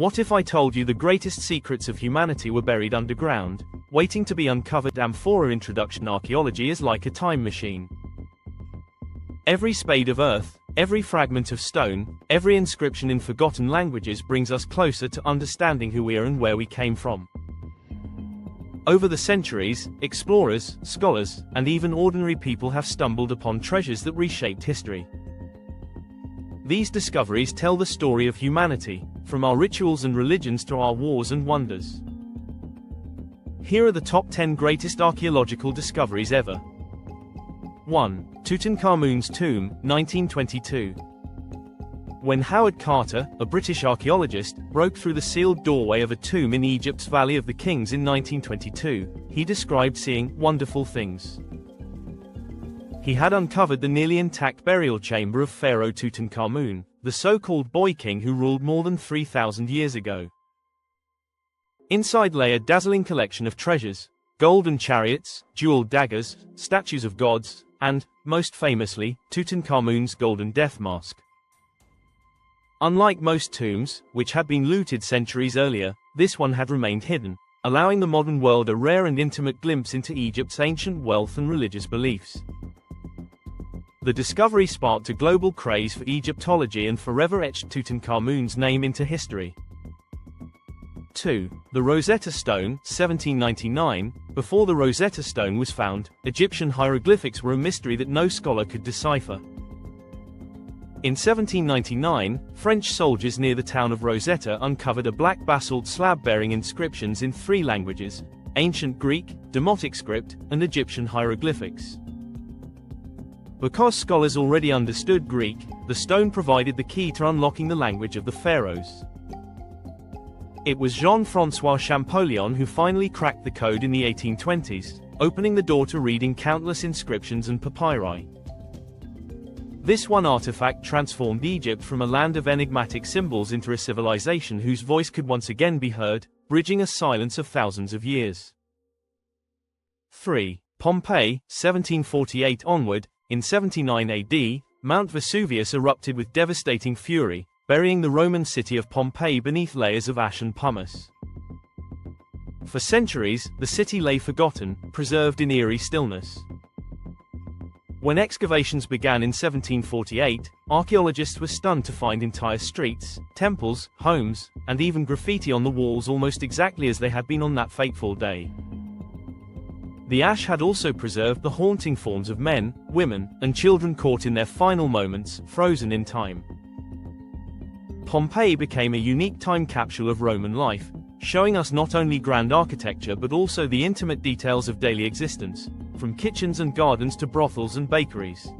What if I told you the greatest secrets of humanity were buried underground, waiting to be uncovered? Amphora Introduction. Archaeology is like a time machine. Every spade of earth, every fragment of stone, every inscription in forgotten languages brings us closer to understanding who we are and where we came from. Over the centuries, explorers, scholars, and even ordinary people have stumbled upon treasures that reshaped history. These discoveries tell the story of humanity, from our rituals and religions to our wars and wonders. Here are the top 10 greatest archaeological discoveries ever. 1. Tutankhamun's tomb, 1922. When Howard Carter, a British archaeologist, broke through the sealed doorway of a tomb in Egypt's Valley of the Kings in 1922, he described seeing wonderful things. He had uncovered the nearly intact burial chamber of Pharaoh Tutankhamun, the so-called boy king who ruled more than 3,000 years ago. Inside lay a dazzling collection of treasures: golden chariots, jeweled daggers, statues of gods, and, most famously, Tutankhamun's golden death mask. Unlike most tombs, which had been looted centuries earlier, this one had remained hidden, allowing the modern world a rare and intimate glimpse into Egypt's ancient wealth and religious beliefs. The discovery sparked a global craze for Egyptology and forever etched Tutankhamun's name into history. 2. The Rosetta Stone, 1799. Before the Rosetta Stone was found, Egyptian hieroglyphics were a mystery that no scholar could decipher. In 1799, French soldiers near the town of Rosetta uncovered a black basalt slab bearing inscriptions in 3 languages: Ancient Greek, Demotic script, and Egyptian hieroglyphics. Because scholars already understood Greek, the stone provided the key to unlocking the language of the pharaohs. It was Jean-François Champollion who finally cracked the code in the 1820s, opening the door to reading countless inscriptions and papyri. This one artifact transformed Egypt from a land of enigmatic symbols into a civilization whose voice could once again be heard, bridging a silence of thousands of years. 3. Pompeii, 1748 onward. In 79 AD, Mount Vesuvius erupted with devastating fury, burying the Roman city of Pompeii beneath layers of ash and pumice. For centuries, the city lay forgotten, preserved in eerie stillness. When excavations began in 1748, archaeologists were stunned to find entire streets, temples, homes, and even graffiti on the walls almost exactly as they had been on that fateful day. The ash had also preserved the haunting forms of men, women, and children caught in their final moments, frozen in time. Pompeii became a unique time capsule of Roman life, showing us not only grand architecture but also the intimate details of daily existence, from kitchens and gardens to brothels and bakeries.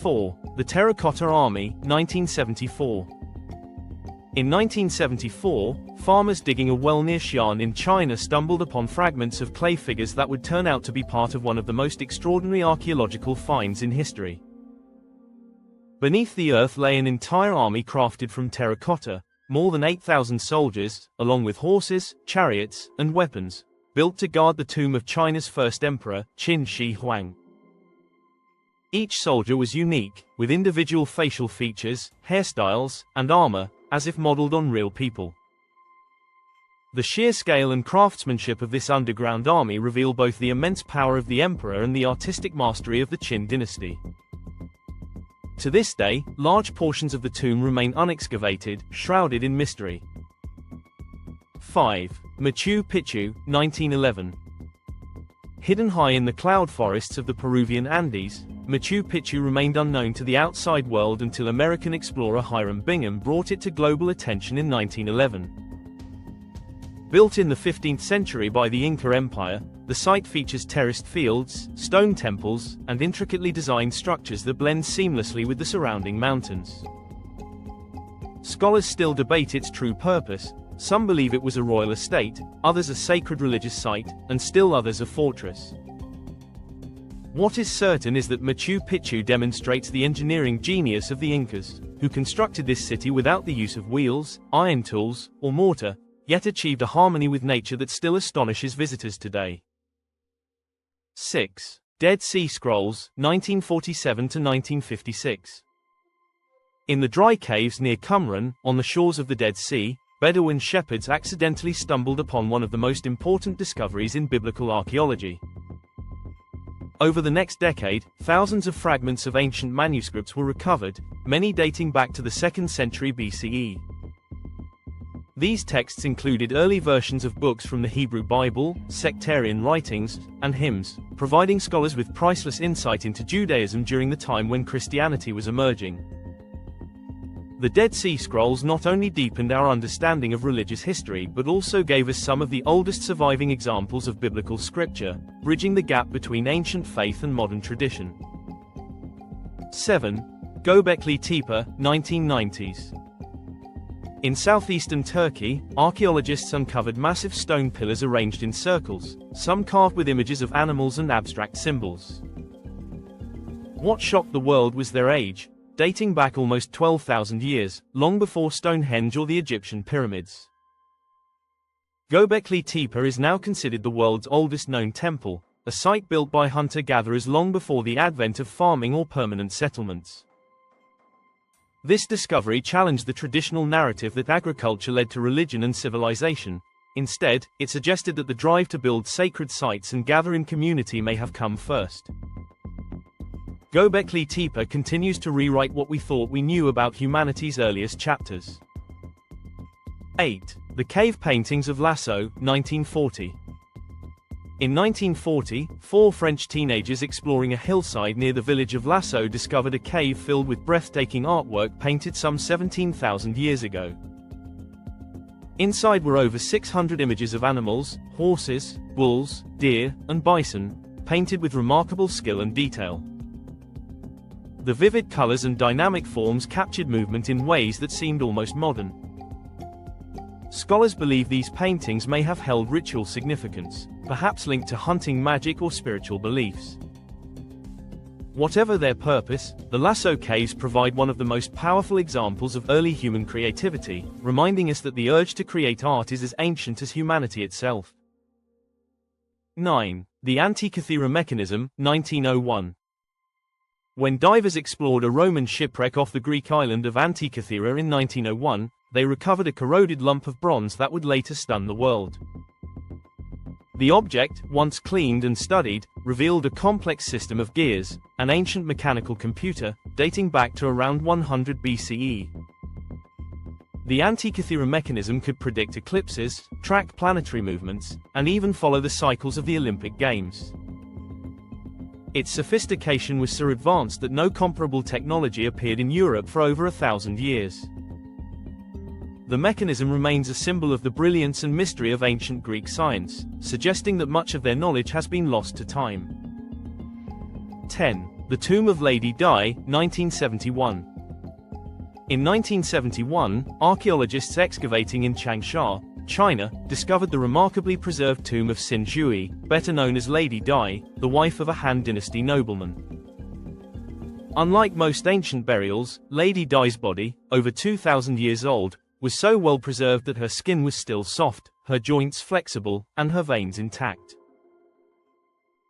4. The Terracotta Army, 1974. In 1974, farmers digging a well near Xi'an in China stumbled upon fragments of clay figures that would turn out to be part of one of the most extraordinary archaeological finds in history. Beneath the earth lay an entire army crafted from terracotta, more than 8,000 soldiers, along with horses, chariots, and weapons, built to guard the tomb of China's first emperor, Qin Shi Huang. Each soldier was unique, with individual facial features, hairstyles, and armor, as if modeled on real people. The sheer scale and craftsmanship of this underground army reveal both the immense power of the emperor and the artistic mastery of the Qin dynasty. To this day, large portions of the tomb remain unexcavated, shrouded in mystery. 5. Machu Picchu, 1911. Hidden high in the cloud forests of the Peruvian Andes, Machu Picchu remained unknown to the outside world until American explorer Hiram Bingham brought it to global attention in 1911. Built in the 15th century by the Inca Empire, the site features terraced fields, stone temples, and intricately designed structures that blend seamlessly with the surrounding mountains. Scholars still debate its true purpose. Some believe it was a royal estate, others a sacred religious site, and still others a fortress. What is certain is that Machu Picchu demonstrates the engineering genius of the Incas, who constructed this city without the use of wheels, iron tools, or mortar, yet achieved a harmony with nature that still astonishes visitors today. 6. Dead Sea Scrolls, 1947 to 1956. In the dry caves near Qumran, on the shores of the Dead Sea, Bedouin shepherds accidentally stumbled upon one of the most important discoveries in biblical archaeology. Over the next decade, thousands of fragments of ancient manuscripts were recovered, many dating back to the 2nd century BCE. These texts included early versions of books from the Hebrew Bible, sectarian writings, and hymns, providing scholars with priceless insight into Judaism during the time when Christianity was emerging. The Dead Sea Scrolls not only deepened our understanding of religious history but also gave us some of the oldest surviving examples of biblical scripture, bridging the gap between ancient faith and modern tradition. 7. Göbekli Tepe, 1990s. In southeastern Turkey, archaeologists uncovered massive stone pillars arranged in circles, some carved with images of animals and abstract symbols. What shocked the world was their age, dating back almost 12,000 years, long before Stonehenge or the Egyptian pyramids. Göbekli Tepe is now considered the world's oldest known temple, a site built by hunter-gatherers long before the advent of farming or permanent settlements. This discovery challenged the traditional narrative that agriculture led to religion and civilization. Instead, it suggested that the drive to build sacred sites and gather in community may have come first. Göbekli Tepe continues to rewrite what we thought we knew about humanity's earliest chapters. 8. The Cave Paintings of Lascaux, 1940. In 1940, 4 French teenagers exploring a hillside near the village of Lascaux discovered a cave filled with breathtaking artwork painted some 17,000 years ago. Inside were over 600 images of animals, horses, bulls, deer, and bison, painted with remarkable skill and detail. The vivid colors and dynamic forms captured movement in ways that seemed almost modern. Scholars believe these paintings may have held ritual significance, perhaps linked to hunting magic or spiritual beliefs. Whatever their purpose, the Lascaux caves provide one of the most powerful examples of early human creativity, reminding us that the urge to create art is as ancient as humanity itself. 9. The Antikythera Mechanism, 1901. When divers explored a Roman shipwreck off the Greek island of Antikythera in 1901, they recovered a corroded lump of bronze that would later stun the world. The object, once cleaned and studied, revealed a complex system of gears, an ancient mechanical computer, dating back to around 100 BCE. The Antikythera mechanism could predict eclipses, track planetary movements, and even follow the cycles of the Olympic Games. Its sophistication was so advanced that no comparable technology appeared in Europe for over 1,000 years. The mechanism remains a symbol of the brilliance and mystery of ancient Greek science, suggesting that much of their knowledge has been lost to time. 10. The Tomb of Lady Di, 1971. In 1971, archaeologists excavating in Changsha, China, discovered the remarkably preserved tomb of Xin Zhui, better known as Lady Di, the wife of a Han Dynasty nobleman. Unlike most ancient burials, Lady Di's body, over 2,000 years old, was so well preserved that her skin was still soft, her joints flexible, and her veins intact.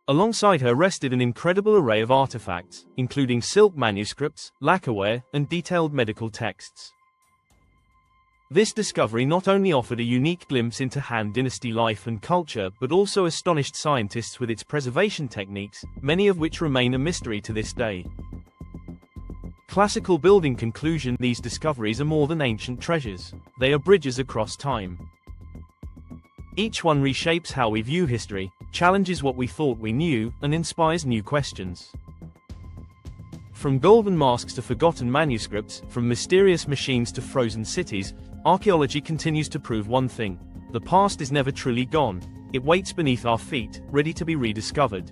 Alongside her rested an incredible array of artifacts, including silk manuscripts, lacquerware, and detailed medical texts. This discovery not only offered a unique glimpse into Han Dynasty life and culture but also astonished scientists with its preservation techniques, many of which remain a mystery to this day. Classical building conclusion: these discoveries are more than ancient treasures, they are bridges across time. Each one reshapes how we view history, challenges what we thought we knew, and inspires new questions. From golden masks to forgotten manuscripts, from mysterious machines to frozen cities, archaeology continues to prove one thing: the past is never truly gone, it waits beneath our feet, ready to be rediscovered.